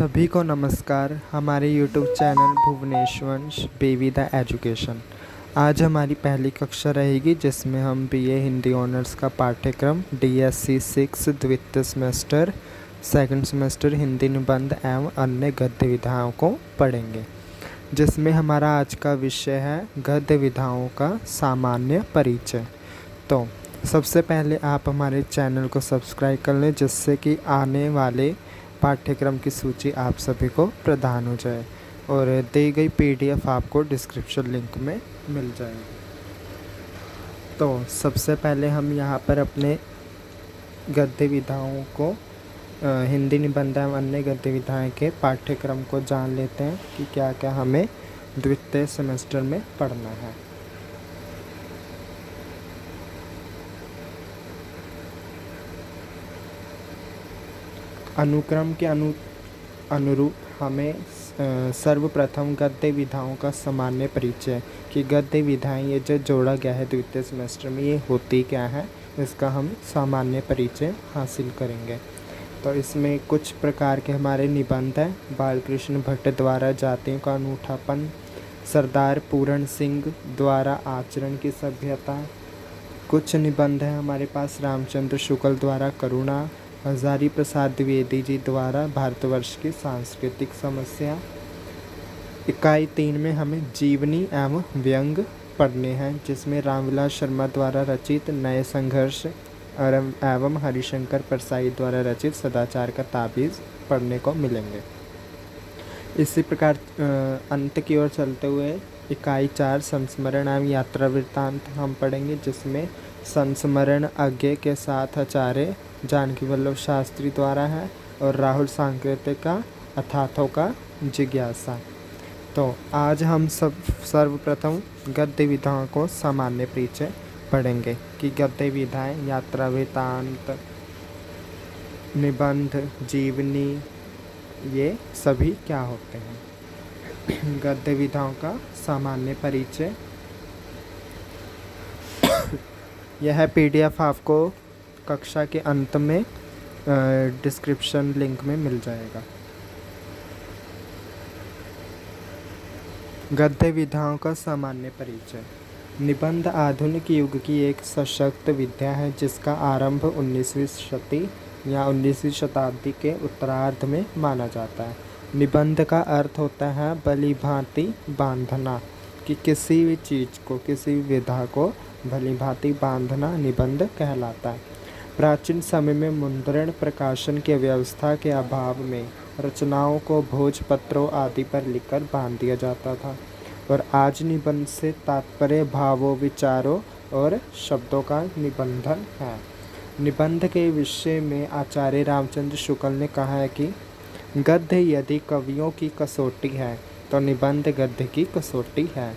सभी को नमस्कार। हमारे YouTube चैनल भुवनेश्वंश बेबी द एजुकेशन। आज हमारी पहली कक्षा रहेगी जिसमें हम BA हिंदी ऑनर्स का पाठ्यक्रम DSC 6 द्वितीय सेमेस्टर सेकंड सेमेस्टर हिंदी निबंध एवं अन्य गद्य विधाओं को पढ़ेंगे, जिसमें हमारा आज का विषय है गद्य विधाओं का सामान्य परिचय। तो सबसे पहले आप हमारे चैनल को सब्सक्राइब कर लें, जिससे कि आने वाले पाठ्यक्रम की सूची आप सभी को प्रदान हो जाए और दी गई PDF आपको डिस्क्रिप्शन लिंक में मिल जाएगी। तो सबसे पहले हम यहाँ पर अपने गद्य विधाओं को हिंदी निबंध एवं अन्य गद्य विधाएं के पाठ्यक्रम को जान लेते हैं कि क्या क्या हमें द्वितीय सेमेस्टर में पढ़ना है। अनुक्रम के अनुरूप हमें सर्वप्रथम गद्य विधाओं का सामान्य परिचय कि गद्य विधाएं ये जो जोड़ा गया है द्वितीय सेमेस्टर में ये होती क्या है, इसका हम सामान्य परिचय हासिल करेंगे। तो इसमें कुछ प्रकार के हमारे निबंध हैं। बालकृष्ण भट्ट द्वारा जातियों का अनूठापन, सरदार पूरण सिंह द्वारा आचरण की सभ्यता। कुछ निबंध हैं हमारे पास रामचंद्र शुक्ल द्वारा करुणा, हजारी प्रसाद द्विवेदी जी द्वारा भारतवर्ष की सांस्कृतिक समस्या। इकाई 3 में हमें जीवनी एवं व्यंग पढ़ने हैं, जिसमें रामविलास शर्मा द्वारा रचित नए संघर्ष एवं हरिशंकर परसाई द्वारा रचित सदाचार का ताबीज़ पढ़ने को मिलेंगे। इसी प्रकार अंत की ओर चलते हुए इकाई 4 संस्मरण एवं यात्रा वृत्तांत हम पढ़ेंगे, जिसमें संस्मरण आज्ञे के साथ आचार्य जानकी वल्लभ शास्त्री द्वारा है और राहुल सांकेतिक का अथाथों का जिज्ञासा। तो आज हम सर्वप्रथम गद्य विधाओं को सामान्य परिचय पढ़ेंगे कि गद्य विधाएं यात्रा वृत्तांत, निबंध, जीवनी ये सभी क्या होते हैं। गद्य विधाओं का सामान्य परिचय यह PDF आपको कक्षा के अंत में डिस्क्रिप्शन लिंक में मिल जाएगा। गद्य विधाओं का सामान्य परिचय। निबंध आधुनिक युग की एक सशक्त विद्या है, जिसका आरंभ 19वीं शती या 19वीं शताब्दी के उत्तरार्ध में माना जाता है। निबंध का अर्थ होता है भली भांति बांधना, कि किसी भी चीज़ को, किसी भी विधा को भली भांति बांधना निबंध कहलाता है। प्राचीन समय में मुद्रण प्रकाशन की व्यवस्था के अभाव में रचनाओं को भोजपत्रों आदि पर लिखकर बांध दिया जाता था और आज निबंध से तात्पर्य भावों, विचारों और शब्दों का निबंधन है। निबंध के विषय में आचार्य रामचंद्र शुक्ल ने कहा है कि गद्य यदि कवियों की कसौटी है तो निबंध गद्य की कसौटी है।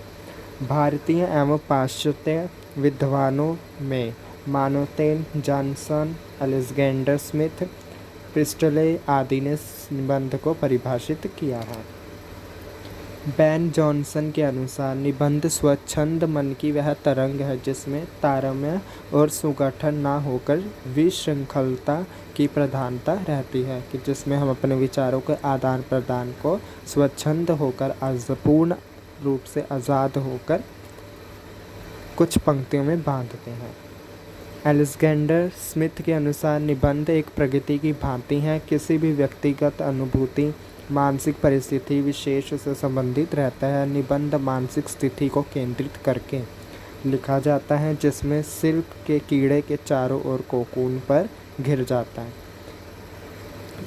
भारतीय एवं पाश्चात्य विद्वानों में मानोतेन, जॉनसन, अलेक्जेंडर स्मिथ, प्रिस्टले आदि ने निबंध को परिभाषित किया है। बेन जॉनसन के अनुसार निबंध स्वच्छंद मन की वह तरंग है जिसमें तारतम्य और सुगठन ना होकर विशृंखलता की प्रधानता रहती है, कि जिसमें हम अपने विचारों के आदान प्रदान को स्वच्छंद होकर पूर्ण रूप से आज़ाद होकर कुछ पंक्तियों में बांधते हैं। अलेक्जेंडर स्मिथ के अनुसार निबंध एक प्रगति की भांति है, किसी भी व्यक्तिगत अनुभूति, मानसिक परिस्थिति विशेष से संबंधित रहता है। निबंध मानसिक स्थिति को केंद्रित करके लिखा जाता है, जिसमें सिल्क के कीड़े के चारों ओर कोकून पर घिर जाता है।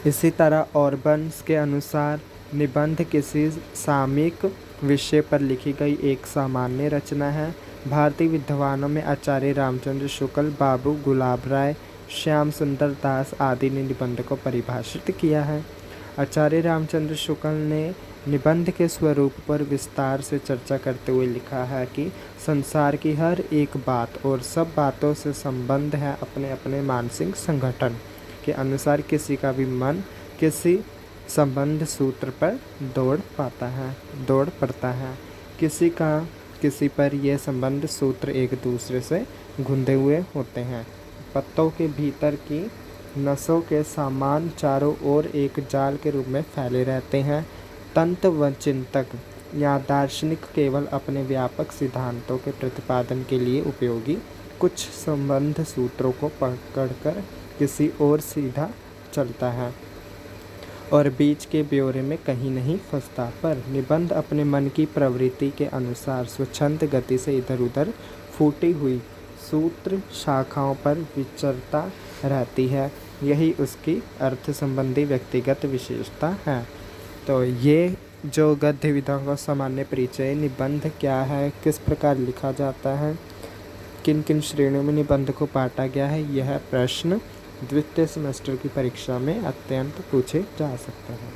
इसी तरह ऑर्बन्स के अनुसार निबंध किसी सामयिक विषय पर लिखी गई एक सामान्य रचना है। भारतीय विद्वानों में आचार्य रामचंद्र शुक्ल, बाबू गुलाब राय, श्याम सुंदर दास आदि ने निबंध को परिभाषित किया है। आचार्य रामचंद्र शुक्ल ने निबंध के स्वरूप पर विस्तार से चर्चा करते हुए लिखा है कि संसार की हर एक बात और सब बातों से संबंध है अपने अपने मानसिक संगठन के अनुसार किसी का भी मन किसी संबंध सूत्र पर दौड़ पड़ता है। किसी पर यह संबंध सूत्र एक दूसरे से गुंदे हुए होते हैं। पत्तों के भीतर की नसों के समान चारों ओर एक जाल के रूप में फैले रहते हैं। तंत्र व चिंतक या दार्शनिक केवल अपने व्यापक सिद्धांतों के प्रतिपादन के लिए उपयोगी कुछ संबंध सूत्रों को पकड़कर किसी और सीधा चलता है और बीच के ब्यौरे में कहीं नहीं फंसता, पर निबंध अपने मन की प्रवृत्ति के अनुसार स्वच्छंद गति से इधर उधर फूटी हुई सूत्र शाखाओं पर विचरता रहती है। यही उसकी अर्थ संबंधी व्यक्तिगत विशेषता है। तो ये जो गद्य विधाओं का सामान्य परिचय, निबंध क्या है, किस प्रकार लिखा जाता है, किन किन श्रेणियों में निबंध को बांटा गया है, यह प्रश्न द्वितीय सेमेस्टर की परीक्षा में अत्यंत पूछे जा सकते हैं,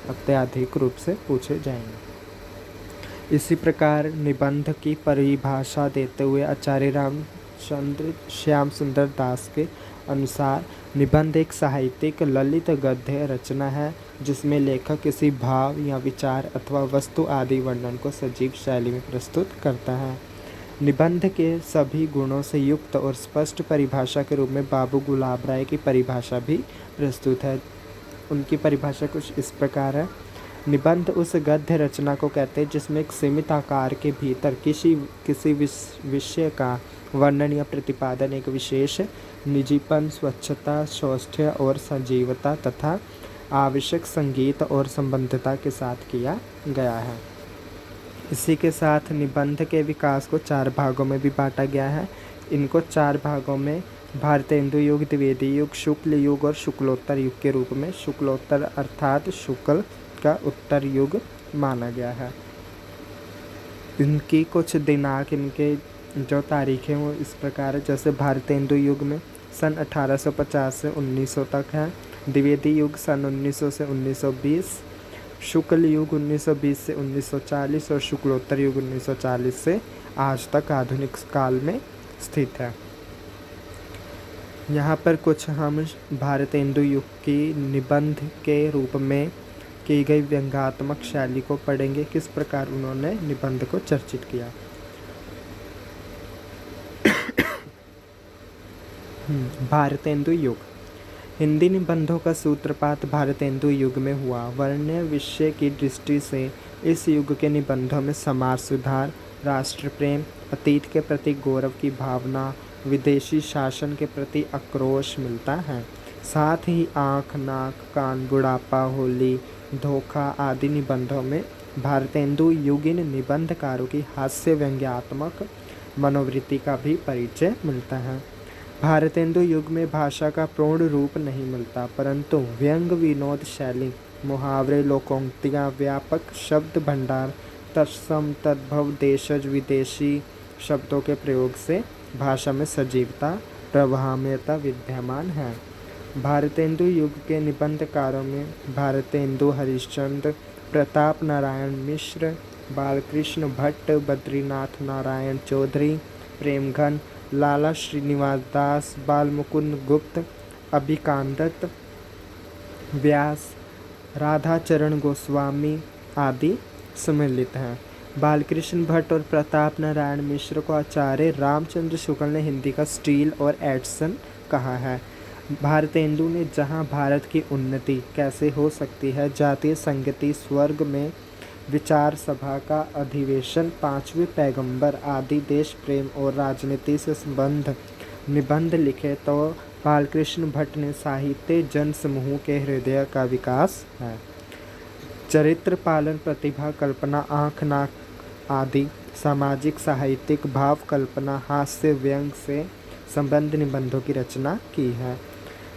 अत्यधिक रूप से पूछे जाएंगे। इसी प्रकार निबंध की परिभाषा देते हुए आचार्य रामचंद्र श्याम सुंदर दास के अनुसार निबंध एक साहित्यिक ललित गद्य रचना है जिसमें लेखक किसी भाव या विचार अथवा वस्तु आदि वर्णन को सजीव शैली में प्रस्तुत करता है। निबंध के सभी गुणों से युक्त और स्पष्ट परिभाषा के रूप में बाबू गुलाब राय की परिभाषा भी प्रस्तुत है। उनकी परिभाषा कुछ इस प्रकार है। निबंध उस गद्य रचना को कहते हैं जिसमें एक सीमित आकार के भीतर किसी विषय का वर्णन या प्रतिपादन एक विशेष निजीपन, स्वच्छता, सौष्ठ्य और सजीवता तथा आवश्यक संगीत और संबद्धता के साथ किया गया है। इसी के साथ निबंध के विकास को 4 भागों में भी बांटा गया है। इनको 4 भागों में भारतेंदु युग, द्विवेदी युग, शुक्ल युग और शुक्लोत्तर युग के रूप में, शुक्लोत्तर अर्थात शुक्ल का उत्तर युग माना गया है। इनकी कुछ दिनांक, इनके जो तारीखें वो इस प्रकार है। जैसे भारतेंदु युग में सन 1850 से 1900 तक है, द्विवेदी युग सन 1900 से 1920, शुक्ल युग 1920 से 1940 और शुक्लोत्तर युग 1940 से आज तक आधुनिक काल में स्थित है। यहाँ पर कुछ हम भारतेंदु युग की निबंध के रूप में की गई व्यंग्यात्मक शैली को पढ़ेंगे, किस प्रकार उन्होंने निबंध को चर्चित किया। भारतेंदु युग। हिंदी निबंधों का सूत्रपात भारतेंदु युग में हुआ। वर्ण्य विषय की दृष्टि से इस युग के निबंधों में समाज सुधार, राष्ट्र प्रेम, अतीत के प्रति गौरव की भावना, विदेशी शासन के प्रति आक्रोश मिलता है। साथ ही आँख, नाक, कान, बुढ़ापा, होली, धोखा आदि निबंधों में भारतेंदु युगीन निबंधकारों की हास्य व्यंग्यात्मक मनोवृत्ति का भी परिचय मिलता है। भारतेंदु युग में भाषा का पूर्ण रूप नहीं मिलता, परंतु व्यंग, विनोद शैली, मुहावरे, लोकोक्तियाँ, व्यापक शब्द भंडार, तत्सम तद्भव, देशज विदेशी शब्दों के प्रयोग से भाषा में सजीवता, प्रभावमयता विद्यमान है। भारतेंदु युग के निबंधकारों में भारतेंदु हरिश्चंद्र, प्रताप नारायण मिश्र, बालकृष्ण भट्ट, बद्रीनाथ नारायण चौधरी, प्रेमघन, लाला श्रीनिवास दास, बालमुकुंद गुप्त, अभिकांदत व्यास, राधाचरण गोस्वामी आदि सम्मिलित हैं। बालकृष्ण भट्ट और प्रताप नारायण मिश्र को आचार्य रामचंद्र शुक्ल ने हिंदी का स्टील और एडिसन कहा है। भारतेंदु ने जहां भारत की उन्नति कैसे हो सकती है, जातीय संगति, स्वर्ग में विचार सभा का अधिवेशन, 5वें पैगंबर आदि देश प्रेम और राजनीति से संबंध निबंध लिखे, तो बालकृष्ण भट्ट ने साहित्य जन समूह के हृदय का विकास है। चरित्र पालन, प्रतिभा कल्पना, आँख नाक आदि सामाजिक साहित्यिक भाव कल्पना, हास्य व्यंग से संबंध निबंधों की रचना की है।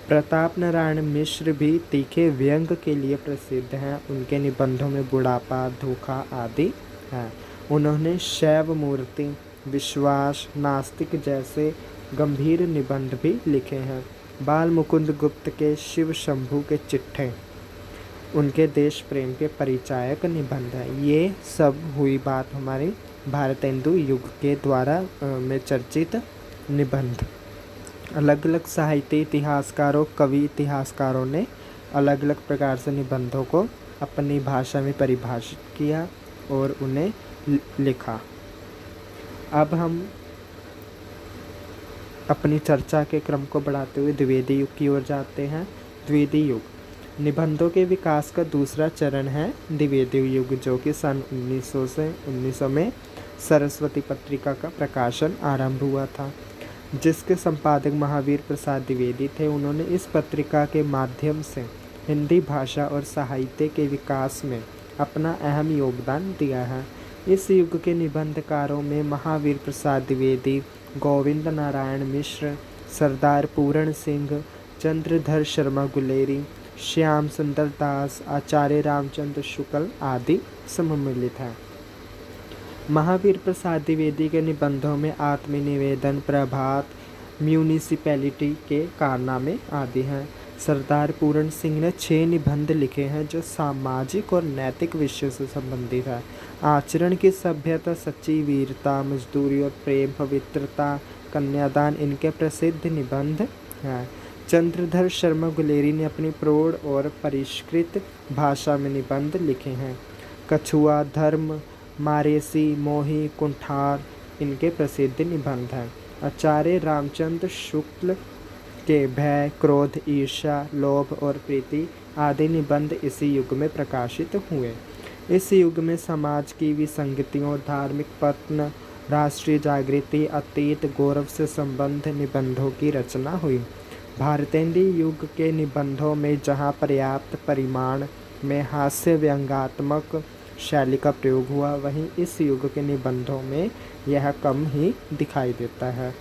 प्रताप नारायण मिश्र भी तीखे व्यंग के लिए प्रसिद्ध हैं। उनके निबंधों में बुढ़ापा, धोखा आदि हैं। उन्होंने शैव मूर्ति, विश्वास, नास्तिक जैसे गंभीर निबंध भी लिखे हैं। बाल मुकुंद गुप्त के शिव शंभू के चिट्ठे उनके देश प्रेम के परिचायक निबंध हैं। ये सब हुई बात हमारी भारतेंदु युग के द्वारा में चर्चित निबंध। अलग अलग साहित्य इतिहासकारों, कवि इतिहासकारों ने अलग अलग प्रकार से निबंधों को अपनी भाषा में परिभाषित किया और उन्हें लिखा। अब हम अपनी चर्चा के क्रम को बढ़ाते हुए द्विवेदी युग की ओर जाते हैं। द्विवेदी युग निबंधों के विकास का दूसरा चरण है द्विवेदी युग, जो कि सन 1900 से 1900 में सरस्वती पत्रिका का प्रकाशन आरंभ हुआ था, जिसके संपादक महावीर प्रसाद द्विवेदी थे। उन्होंने इस पत्रिका के माध्यम से हिंदी भाषा और साहित्य के विकास में अपना अहम योगदान दिया है। इस युग के निबंधकारों में महावीर प्रसाद द्विवेदी, गोविंद नारायण मिश्र, सरदार पूरण सिंह, चंद्रधर शर्मा गुलेरी, श्याम सुंदर दास, आचार्य रामचंद्र शुक्ल आदि सम्मिलित हैं। महावीर प्रसाद द्विवेदी के निबंधों में आत्मनिवेदन, प्रभात, म्यूनिसिपैलिटी के कारनामे आदि हैं। सरदार पूरण सिंह ने 6 निबंध लिखे हैं जो सामाजिक और नैतिक विषयों से संबंधित है। आचरण की सभ्यता, सच्ची वीरता, मजदूरी और प्रेम, पवित्रता, कन्यादान इनके प्रसिद्ध निबंध हैं। चंद्रधर शर्मा गुलेरी ने अपनी प्रौढ़ और परिष्कृत भाषा में निबंध लिखे हैं। कछुआ, धर्म, मारेसी, मोही, कुंठार इनके प्रसिद्ध निबंध हैं। आचार्य रामचंद्र शुक्ल के भय, क्रोध, ईर्ष्या, लोभ और प्रीति आदि निबंध इसी युग में प्रकाशित हुए। इस युग में समाज की विसंगतियों, धार्मिक पतन, राष्ट्रीय जागृति, अतीत गौरव से संबंध निबंधों की रचना हुई। भारतेंद्रीय युग के निबंधों में जहाँ पर्याप्त परिमाण में हास्य व्यंग्यात्मक शैली का प्रयोग हुआ, वहीं इस युग के निबंधों में यह कम ही दिखाई देता है।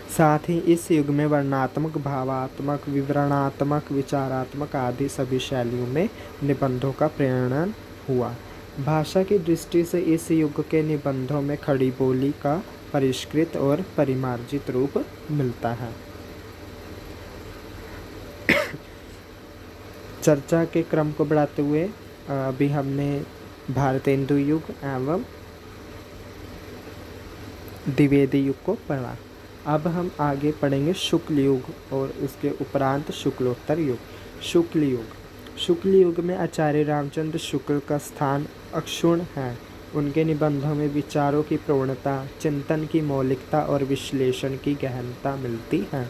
साथ ही इस युग में वर्णनात्मक, भावात्मक, विवरणात्मक, विचारात्मक आदि सभी शैलियों में निबंधों का प्रेरण हुआ। भाषा की दृष्टि से इस युग के निबंधों में खड़ी बोली का परिष्कृत और परिमार्जित रूप मिलता है। चर्चा के क्रम को बढ़ाते हुए अभी हमने भारतेंदु युग एवं द्विवेदी युग को पढ़ा। अब हम आगे पढ़ेंगे शुक्ल युग और उसके उपरांत शुक्लोत्तर युग। शुक्ल युग में आचार्य रामचंद्र शुक्ल का स्थान अक्षुण्ण है। उनके निबंधों में विचारों की प्रौढ़ता, चिंतन की मौलिकता और विश्लेषण की गहनता मिलती है।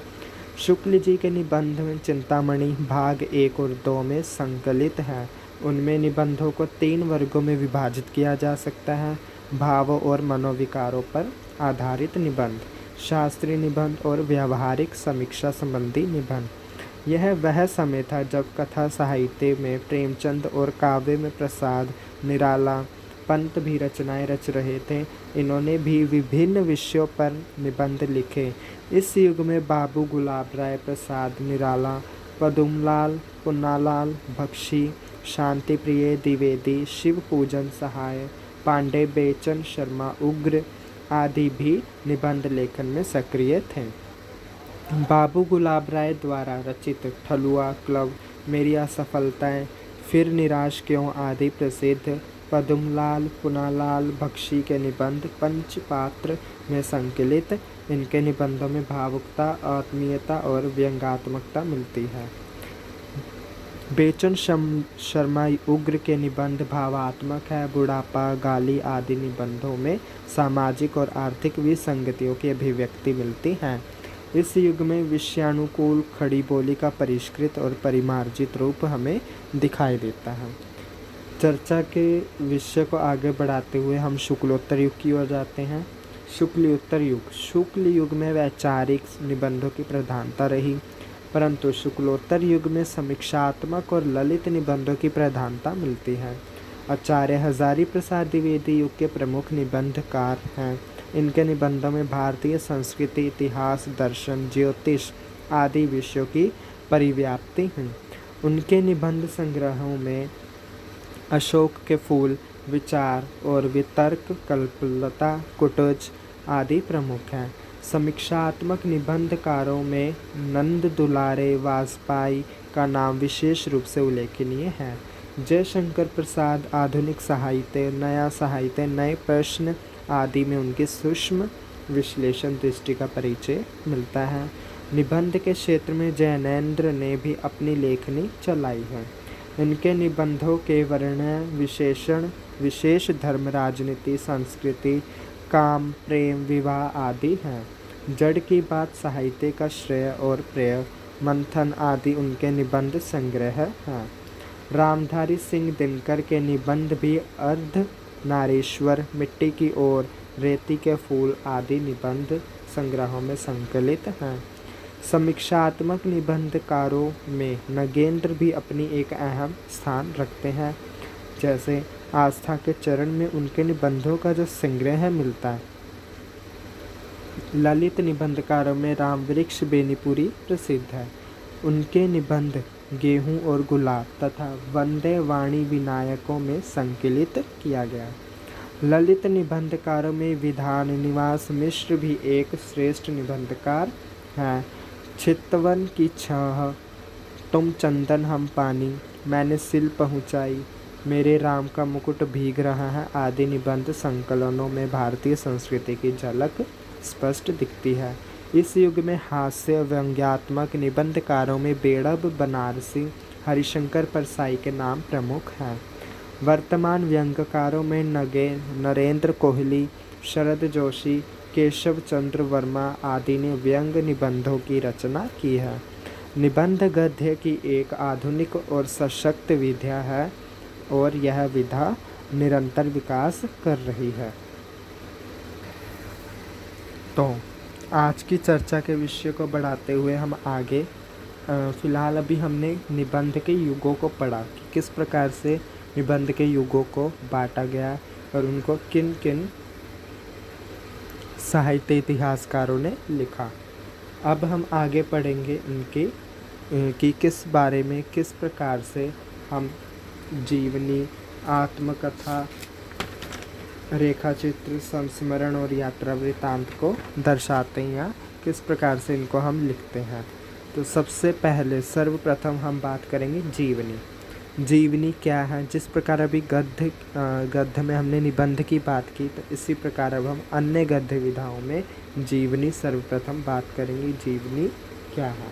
शुक्ल जी के निबंध में चिंतामणि भाग 1 और 2 में संकलित है। उनमें निबंधों को 3 वर्गों में विभाजित किया जा सकता है: भावों और मनोविकारों पर आधारित निबंध, शास्त्रीय निबंध और व्यावहारिक समीक्षा संबंधी निबंध। यह वह समय था जब कथा साहित्य में प्रेमचंद और काव्य में प्रसाद, निराला, पंत भी रचनाएं रच रहे थे। इन्होंने भी विभिन्न विषयों पर निबंध लिखे। इस युग में बाबू गुलाब राय प्रसाद, निराला, पदुमलाल, पुन्नालाल बख्शी, शांति प्रिय द्विवेदी, शिव पूजन सहाय, पांडे बेचन शर्मा उग्र आदि भी निबंध लेखन में सक्रिय थे। बाबू गुलाब राय द्वारा रचित ठलुआ, क्लब, मेरी असफलताएं, फिर निराश क्यों आदि प्रसिद्ध। पदुमलाल, पुनालाल बख्शी के निबंध पंचपात्र में संकलित। इनके निबंधों में भावुकता, आत्मीयता और व्यंग्यात्मकता मिलती है। बेचन शर्मा उग्र के निबंध भावात्मक है। बुढ़ापा, गाली आदि निबंधों में सामाजिक और आर्थिक विसंगतियों की अभिव्यक्ति मिलती है। इस युग में विषयानुकूल खड़ी बोली का परिष्कृत और परिमार्जित रूप हमें दिखाई देता है। चर्चा के विषय को आगे बढ़ाते हुए हम शुक्लोत्तर युग की ओर जाते हैं। शुक्लोत्तर युग। शुक्ल युग में वैचारिक निबंधों की प्रधानता रही, परंतु शुक्लोत्तर युग में समीक्षात्मक और ललित निबंधों की प्रधानता मिलती है। आचार्य हजारी प्रसाद द्विवेदी युग के प्रमुख निबंधकार हैं। इनके निबंधों में भारतीय संस्कृति, इतिहास, दर्शन, ज्योतिष आदि विषयों की परिव्याप्ति है। उनके निबंध संग्रहों में अशोक के फूल, विचार और वितर्क, कल्पलता, कुटज आदि प्रमुख हैं। समीक्षात्मक निबंधकारों में नंद दुलारे वाजपेयी का नाम विशेष रूप से उल्लेखनीय है। जयशंकर प्रसाद आधुनिक साहित्य, नया साहित्य, नए प्रश्न आदि में उनकी सूक्ष्म विश्लेषण दृष्टि का परिचय मिलता है। निबंध के क्षेत्र में जैनेन्द्र ने भी अपनी लेखनी चलाई है। इनके निबंधों के वर्णन विशेषण विशेष धर्म, राजनीति, संस्कृति, काम, प्रेम, विवाह आदि हैं। जड़ की बात साहित्य का श्रेय और प्रेय मंथन आदि उनके निबंध संग्रह हैं। रामधारी सिंह दिनकर के निबंध भी अर्ध नारीश्वर, मिट्टी की ओर, रेती के फूल आदि निबंध संग्रहों में संकलित हैं। समीक्षात्मक निबंधकारों में नगेंद्र भी अपनी एक अहम स्थान रखते हैं। जैसे आस्था के चरण में उनके निबंधों का जो संग्रह मिलता है। ललित निबंधकारों में रामवृक्ष बेनीपुरी प्रसिद्ध है। उनके निबंध गेहूं और गुलाब तथा वंदे वाणी विनायकों में संकलित किया गया। ललित निबंधकारों में विधान निवास मिश्र भी एक श्रेष्ठ निबंधकार हैं। चितवन की छह, तुम चंदन हम पानी, मैंने सिल पहुँचाई, मेरे राम का मुकुट भीग रहा है आदि निबंध संकलनों में भारतीय संस्कृति की झलक स्पष्ट दिखती है। इस युग में हास्य व्यंग्यात्मक निबंधकारों में बेड़ब बनारसी, हरिशंकर परसाई के नाम प्रमुख हैं। वर्तमान व्यंग्यकारों में नरेंद्र कोहली, शरद जोशी, केशव चंद्र वर्मा आदि ने व्यंग्य निबंधों की रचना की है। निबंध गद्य की एक आधुनिक और सशक्त विधा है और यह विधा निरंतर विकास कर रही है। तो आज की चर्चा के विषय को बढ़ाते हुए हम आगे फ़िलहाल अभी हमने निबंध के युगों को पढ़ा कि किस प्रकार से निबंध के युगों को बांटा गया और उनको किन किन साहित्य इतिहासकारों ने लिखा। अब हम आगे पढ़ेंगे उनके कि किस बारे में किस प्रकार से हम जीवनी, आत्मकथा, रेखाचित्र, संस्मरण और यात्रा वृत्तांत को दर्शाते हैं या किस प्रकार से इनको हम लिखते हैं। तो सबसे पहले सर्वप्रथम हम बात करेंगे जीवनी। जीवनी क्या है? जिस प्रकार अभी गद्य में हमने निबंध की बात की, तो इसी प्रकार अब हम अन्य गद्य विधाओं में जीवनी सर्वप्रथम बात करेंगे। जीवनी क्या है?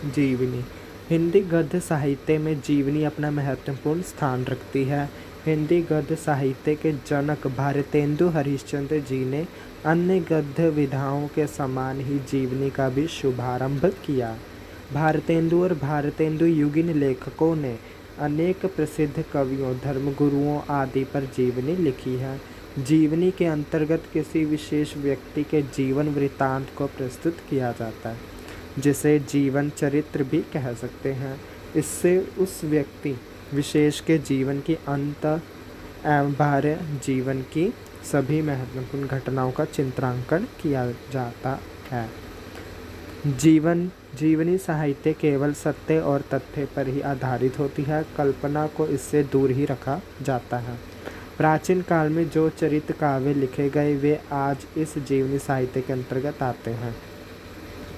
जीवनी हिंदी गद्य साहित्य में जीवनी अपना महत्वपूर्ण स्थान रखती है। हिंदी गद्य साहित्य के जनक भारतेंदु हरिश्चंद्र जी ने अन्य गद्य विधाओं के समान ही जीवनी का भी शुभारंभ किया। भारतेंदु और भारतेंदु युगीन लेखकों ने अनेक प्रसिद्ध कवियों, धर्मगुरुओं आदि पर जीवनी लिखी है। जीवनी के अंतर्गत किसी विशेष व्यक्ति के जीवन वृत्तांत को प्रस्तुत किया जाता है, जिसे जीवन चरित्र भी कह सकते हैं। इससे उस व्यक्ति विशेष के जीवन की अंत एवं बाह्य जीवन की सभी महत्वपूर्ण घटनाओं का चित्रांकन किया जाता है। जीवनी साहित्य केवल सत्य और तथ्य पर ही आधारित होती है। कल्पना को इससे दूर ही रखा जाता है। प्राचीन काल में जो चरित्र काव्य लिखे गए वे आज इस जीवनी साहित्य के अंतर्गत आते हैं।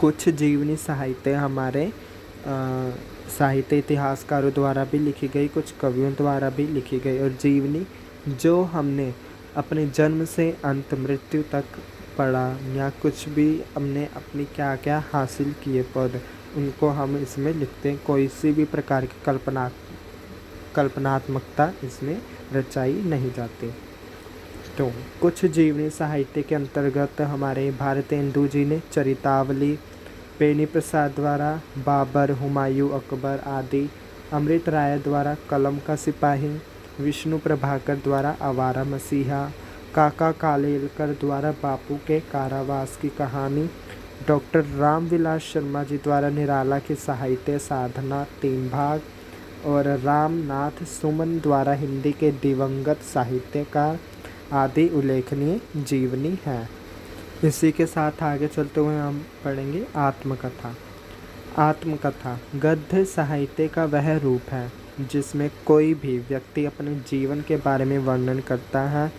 कुछ जीवनी साहित्य हमारे साहित्य इतिहासकारों द्वारा भी लिखी गई, कुछ कवियों द्वारा भी लिखी गई। और जीवनी जो हमने अपने जन्म से अंत मृत्यु तक पढ़ा या कुछ भी हमने अपनी क्या क्या हासिल किए पद, उनको हम इसमें लिखते हैं। कोई सी भी प्रकार की कल्पनात्मकता इसमें रचाई नहीं जाती। तो कुछ जीवनी साहित्य के अंतर्गत हमारे भारतेंदु जी ने चरितावली, बेनी प्रसाद द्वारा बाबर, हुमायूं, अकबर आदि, अमृत राय द्वारा कलम का सिपाही, विष्णु प्रभाकर द्वारा आवारा मसीहा, काका कालेलकर द्वारा बापू के कारावास की कहानी, डॉक्टर रामविलास शर्मा जी द्वारा निराला की साहित्य साधना 3 भाग और रामनाथ सुमन द्वारा हिंदी के दिवंगत साहित्यकार आदि उल्लेखनीय जीवनी है। इसी के साथ आगे चलते हुए हम पढ़ेंगे आत्मकथा। आत्मकथा गद्य साहित्य का वह रूप है जिसमें कोई भी व्यक्ति अपने जीवन के बारे में वर्णन करता है।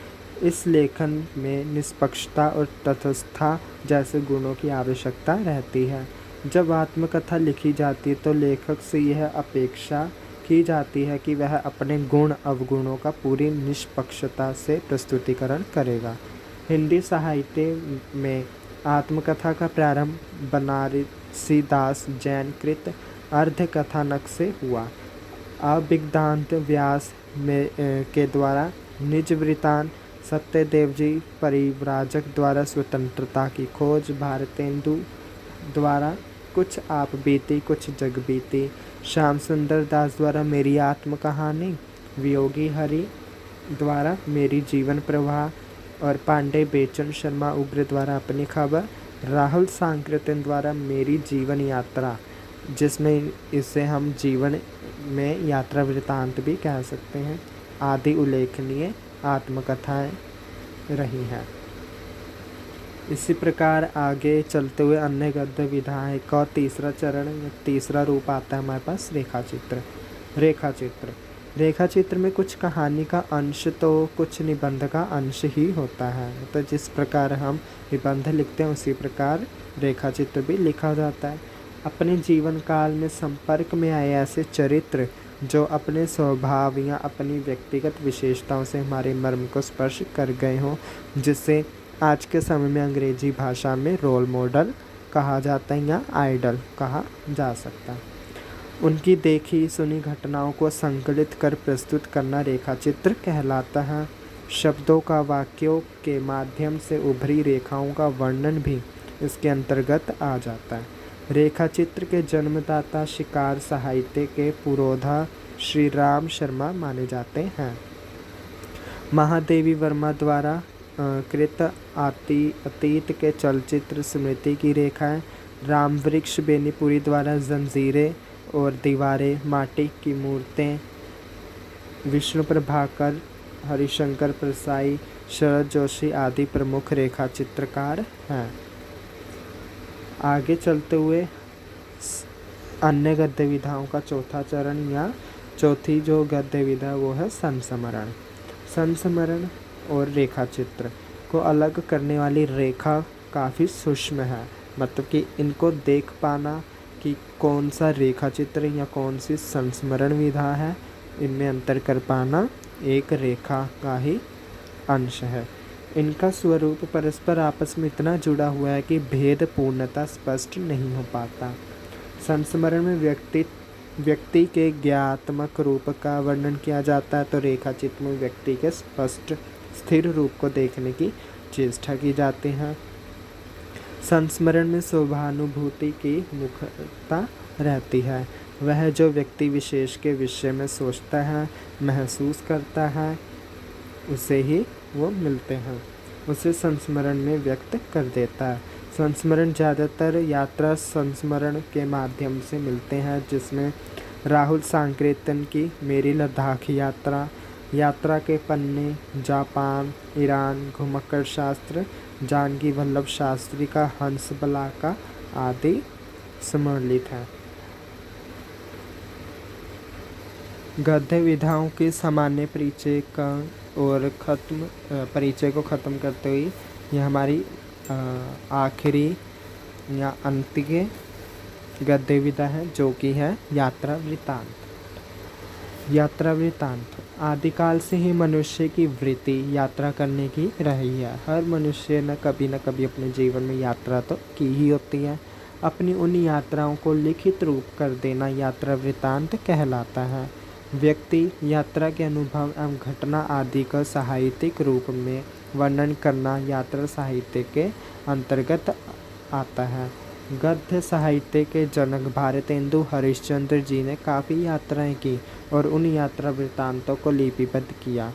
इस लेखन में निष्पक्षता और तटस्थता जैसे गुणों की आवश्यकता रहती है। जब आत्मकथा लिखी जाती है तो लेखक से यह अपेक्षा की जाती है कि वह अपने गुण अवगुणों का पूरी निष्पक्षता से प्रस्तुतिकरण करेगा। हिंदी साहित्य में आत्मकथा का प्रारंभ बनारसी दास जैन कृत अर्धकथानक से हुआ। अभिज्ञानंद व्यास के द्वारा निज वृत्तांत, सत्यदेव जी परिव्राजक द्वारा स्वतंत्रता की खोज, भारतेंदु द्वारा कुछ आप बीती कुछ जग बीती, श्याम सुंदर दास द्वारा मेरी आत्म कहानी, वियोगी हरि द्वारा मेरी जीवन प्रवाह और पांडे बेचन शर्मा उग्र द्वारा अपनी खबर, राहुल सांकृतिक द्वारा मेरी जीवन यात्रा, जिसमें इसे हम जीवन में यात्रा वृतांत भी कह सकते हैं, आदि उल्लेखनीय आत्मकथाएं रही हैं। इसी प्रकार आगे चलते हुए अन्य गद्य विधाएं का तीसरा चरण या तीसरा रूप आता है हमारे पास रेखाचित्र। रेखाचित्र में कुछ कहानी का अंश तो कुछ निबंध का अंश ही होता है। तो जिस प्रकार हम निबंध लिखते हैं उसी प्रकार रेखाचित्र भी लिखा जाता है। अपने जीवन काल में संपर्क में आए ऐसे चरित्र जो अपने स्वभाव या अपनी व्यक्तिगत विशेषताओं से हमारे मर्म को स्पर्श कर गए हों, जिसे आज के समय में अंग्रेजी भाषा में रोल मॉडल कहा जाता है या आइडल कहा जा सकता है। उनकी देखी सुनी घटनाओं को संकलित कर प्रस्तुत करना रेखाचित्र कहलाता है। शब्दों का वाक्यों के माध्यम से उभरी रेखाओं का वर्णन भी इसके अंतर्गत आ जाता है। रेखाचित्र के जन्मदाता शिकार साहित्य के पुरोधा श्री राम शर्मा माने जाते हैं। महादेवी वर्मा द्वारा कृत अतीत के चलचित्र स्मृति की रेखाएं, रामवृक्ष बेनीपुरी द्वारा जंजीरें और दीवारें, माटी की मूर्तें, विष्णु प्रभाकर, हरिशंकर प्रसाई, शरद जोशी आदि प्रमुख रेखा चित्रकार हैं। आगे चलते हुए अन्य गद्य विधाओं का चौथा चरण या चौथी जो गद्य विधा वो है संस्मरण। संस्मरण और रेखा चित्र को अलग करने वाली रेखा काफ़ी सूक्ष्म है, मतलब कि इनको देख पाना कि कौन सा रेखा चित्र या कौन सी संस्मरण विधा है, इनमें अंतर कर पाना एक रेखा का ही अंश है। इनका स्वरूप परस्पर आपस में इतना जुड़ा हुआ है कि भेद पूर्णतः स्पष्ट नहीं हो पाता। संस्मरण में व्यक्ति के ज्ञात्मक रूप का वर्णन किया जाता है, तो रेखा चित्र में व्यक्ति के स्पष्ट स्थिर रूप को देखने की चेष्टा की जाती है। संस्मरण में स्वभानुभूति की मुख्यता रहती है। वह जो व्यक्ति विशेष के विषय में सोचता है, महसूस करता है, उसे ही वो मिलते हैं, उसे संस्मरण में व्यक्त कर देता है। संस्मरण ज़्यादातर यात्रा संस्मरण के माध्यम से मिलते हैं, जिसमें राहुल सांकृतिक की मेरी लद्दाख यात्रा के पन्ने, जापान, ईरान, घुमक्कड़ शास्त्र, जानकी वल्लभ शास्त्री का हंस बलाका आदि सम्मिलित हैं। गद्य विधाओं के सामान्य परिचय को ख़त्म करते हुए यह हमारी आखिरी या अंतिम गद्य विधा है, जो कि है यात्रा वृत्तांत। यात्रा वृत्तांत आदिकाल से ही मनुष्य की वृत्ति यात्रा करने की रही है। हर मनुष्य न कभी अपने जीवन में यात्रा तो की ही होती है। अपनी उन यात्राओं को लिखित रूप कर देना यात्रा वृत्तांत कहलाता है। व्यक्ति यात्रा के अनुभव एवं घटना आदि का साहित्यिक रूप में वर्णन करना यात्रा साहित्य के अंतर्गत आता है। गद्य साहित्य के जनक भारतेंदु हरिश्चंद्र जी ने काफ़ी यात्राएं की और उन यात्रा वृत्तांतों को लिपिबद्ध किया।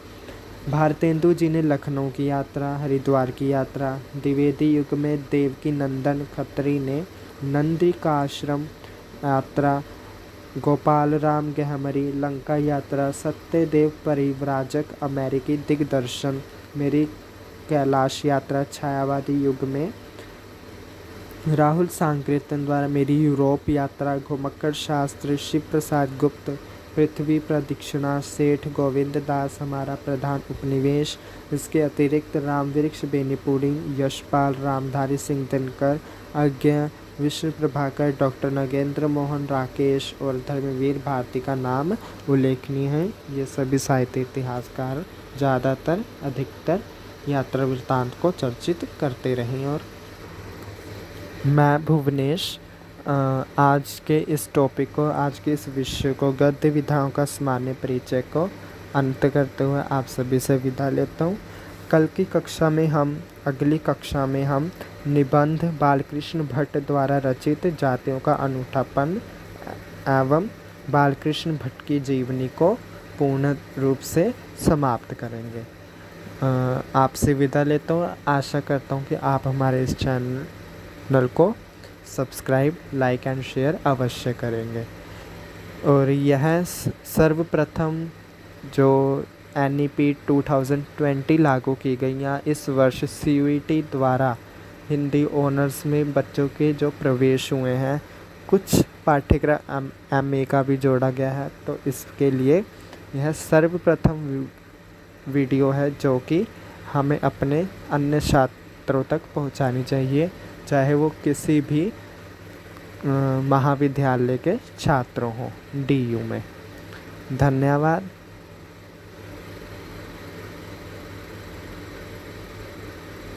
भारतेंदु जी ने लखनऊ की यात्रा, हरिद्वार की यात्रा, द्विवेदी युग में देवकी नंदन खत्री ने नंदिकाश्रम यात्रा, गोपाल राम गहमरी लंका यात्रा, सत्यदेव परिव्राजक अमेरिकी दिग्दर्शन, मेरी कैलाश यात्रा छायावादी युग में, राहुल सांकृतिक द्वारा मेरी यूरोप यात्रा, घुमक्कड़ शास्त्र, शिव प्रसाद गुप्त, पृथ्वी प्रदक्षिणा, सेठ गोविंद दास हमारा प्रधान उपनिवेश। इसके अतिरिक्त रामवृक्ष बेनीपुरी, यशपाल, रामधारी सिंह दिनकर, अज्ञ, विष्णु प्रभाकर, डॉक्टर नगेंद्र मोहन राकेश और धर्मवीर भारती का नाम उल्लेखनीय है। ये सभी साहित्य इतिहासकार ज़्यादातर अधिकतर यात्रा वृत्तांत को चर्चित करते रहे। और मैं भुवनेश आज के इस टॉपिक को, आज के इस विषय को, गद्य विधाओं का सामान्य परिचय को अंत करते हुए आप सभी से विदा लेता हूँ। अगली कक्षा में हम निबंध बालकृष्ण भट्ट द्वारा रचित जातियों का अनूठापन एवं बालकृष्ण भट्ट की जीवनी को पूर्ण रूप से समाप्त करेंगे। आपसे विदा लेता हूँ। आशा करता हूँ कि आप हमारे इस चैनल को सब्सक्राइब, लाइक एंड शेयर अवश्य करेंगे। और यह सर्वप्रथम जो NEP 2020 लागू की गई या इस वर्ष CUET द्वारा हिंदी ऑनर्स में बच्चों के जो प्रवेश हुए हैं, कुछ पाठ्यक्रम MA का भी जोड़ा गया है, तो इसके लिए यह सर्वप्रथम वीडियो है जो कि हमें अपने अन्य छात्रों तक पहुंचानी चाहिए, चाहे वो किसी भी महाविद्यालय के छात्र हों DU में। धन्यवाद।